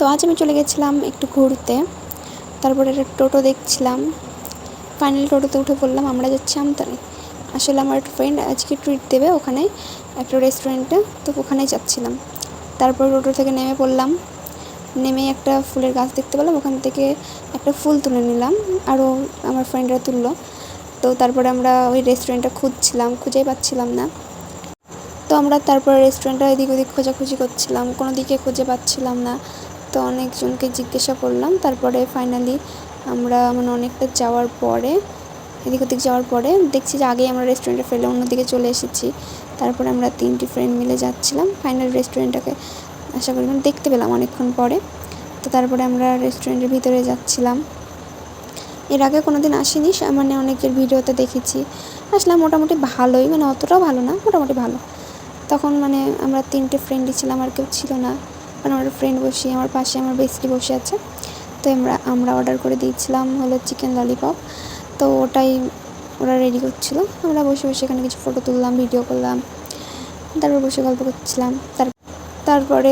তো আজ আমি চলে গেছিলাম একটু ঘুরতে। তারপরে একটা টোটো দেখছিলাম, ফাইনালি টোটোতে উঠে পড়লাম, আমরা যাচ্ছি আমতলী। আসলে আমার একটা ফ্রেন্ড আজকে ট্রিট দেবে ওখানে একটা রেস্টুরেন্টে, তো ওখানেই যাচ্ছিলাম। তারপর টোটো থেকে নেমে পড়লাম, নেমে একটা ফুলের গাছ দেখতে পেলাম, ওখান থেকে একটা ফুল তুলে নিলাম, আরও আমার ফ্রেন্ডরা তুললো। তো তারপরে আমরা ওই রেস্টুরেন্টটা খুঁজছিলাম, খুঁজেই পাচ্ছিলাম না। তো আমরা তারপরে রেস্টুরেন্টটা এদিক ওদিক খোঁজাখুঁজি করছিলাম, কোনো দিকে খুঁজে পাচ্ছিলাম না। তো অনেকজনকে জিজ্ঞাসা করলাম, তারপরে ফাইনালি আমরা অনেকটা যাওয়ার পরে এদিক ওদিক যাওয়ার পরে দেখছি যে আগেই আমরা রেস্টুরেন্টে ফেলে অন্যদিকে চলে এসেছি। তারপরে আমরা 3টি ফ্রেন্ড মিলে যাচ্ছিলাম, ফাইনাল রেস্টুরেন্টটাকে আশা করি দেখতে পেলাম অনেকক্ষণ পরে। তো তারপরে আমরা রেস্টুরেন্টের ভিতরে যাচ্ছিলাম। এর আগে কোনো দিন আসিনি, অনেকের ভিডিওতে দেখেছি, আসলে মোটামুটি ভালোই, অতটাও ভালো না, মোটামুটি ভালো। তখন আমরা 3টে ফ্রেন্ডই ছিলাম, আর কেউ ছিল না। আমার ফ্রেন্ড বসে আমার পাশে আমার বেস্টি বসে আছে। তো আমরা অর্ডার করে দিয়েছিলাম হলো চিকেন ললিপপ। তো ওটাই ওরা রেডি করছিল, আমরা বসে বসে এখানে কিছু ফটো তুললাম, ভিডিও করলাম, তারপর বসে গল্প করছিলাম। তারপরে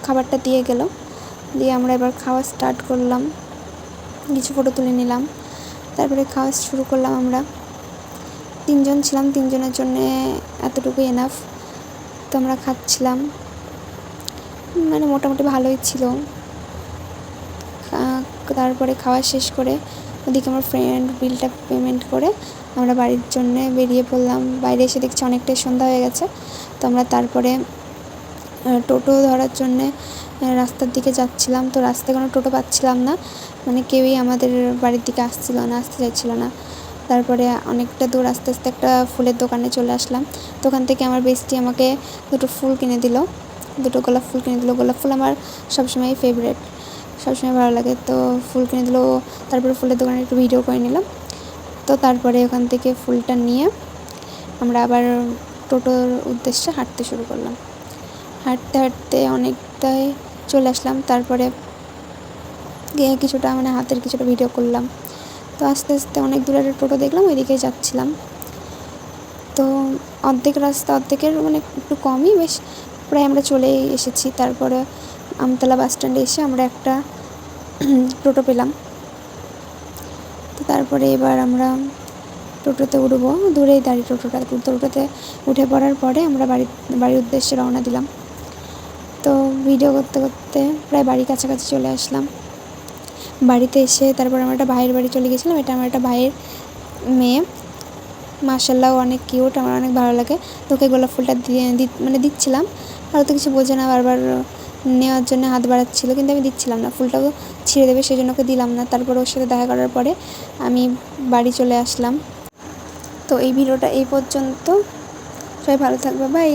খাবারটা দিয়ে গেল, দিয়ে আমরা এবার খাওয়া স্টার্ট করলাম, কিছু ফটো তুলে নিলাম, তারপরে খাওয়া শুরু করলাম। আমরা 3জন ছিলাম, 3জনের জন্যে এতটুকু এনাফ। তো আমরা খাচ্ছিলাম, মোটামুটি ভালোই ছিল। তারপরে খাওয়া শেষ করে ওদিকে আমার ফ্রেন্ড বিলটা পেমেন্ট করে আমরা বাড়ির জন্যে বেরিয়ে পড়লাম। বাইরে এসে দেখছি অনেকটাই সন্ধ্যা হয়ে গেছে। তো আমরা তারপরে টোটো ধরার জন্যে রাস্তার দিকে যাচ্ছিলাম। তো রাস্তায় কোনো টোটো পাচ্ছিলাম না, কেউই আমাদের বাড়ির দিকে আসতে চাইছিল না। তারপরে অনেকটা দূর আস্তে আস্তে একটা ফুলের দোকানে চলে আসলাম। দোকান থেকে আমার বেস্টি আমাকে 2টো ফুল কিনে দিল, 2টো গোলাপ ফুল কিনে দিল। গোলাপ ফুল আমার সবসময়ই ফেভারিট, সবসময় ভালো লাগে। তো ফুল কিনে দিল, তারপরে ফুলের দোকানে একটু ভিডিও করে নিলাম। তো তারপরে ওখান থেকে ফুলটা নিয়ে আমরা আবার টোটোর উদ্দেশ্যে হাঁটতে শুরু করলাম। হাঁটতে হাঁটতে অনেকটাই চলে আসলাম। তারপরে গিয়ে কিছুটা হাতের কিছুটা ভিডিও করলাম। তো আস্তে আস্তে অনেক দূরে একটা টোটো দেখলাম, ওইদিকেই যাচ্ছিলাম। তো অর্ধেক রাস্তা, অর্ধেকের একটু কমই, বেশ প্রায় আমরা চলেই এসেছি। তারপরে আমতলা বাস স্ট্যান্ডে এসে আমরা একটা টোটো পেলাম। তো তারপরে এবার আমরা টোটোতে উঠবো, দূরেই দাঁড়িয়ে টোটোতে উঠে পড়ার পরে আমরা বাড়ির উদ্দেশ্যে রওনা দিলাম। তো ভিডিও করতে করতে প্রায় বাড়ির কাছাকাছি চলে আসলাম। বাড়িতে এসে তারপর আমরা একটা ভাইয়ের বাড়ি চলে গেছিলাম। এটা আমার একটা ভাইয়ের মেয়ে, মাশাআল্লাহ অনেক কিউট, আমার অনেক ভালো লাগে। তোকে গোলাপ ফুলটা দিচ্ছিলাম, আর তো কিছু বোঝে না, বারবার নেওয়ার জন্য হাত বাড়াচ্ছিলো, কিন্তু আমি দিচ্ছিলাম না, ফুলটাও ছিঁড়ে দেবে সেই জন্য ওকে দিলাম না। তারপর ওর সাথে দেখা করার পরে আমি বাড়ি চলে আসলাম। তো এই ভিডিওটা এই পর্যন্ত, সবাই ভালো থাকবে, বাই।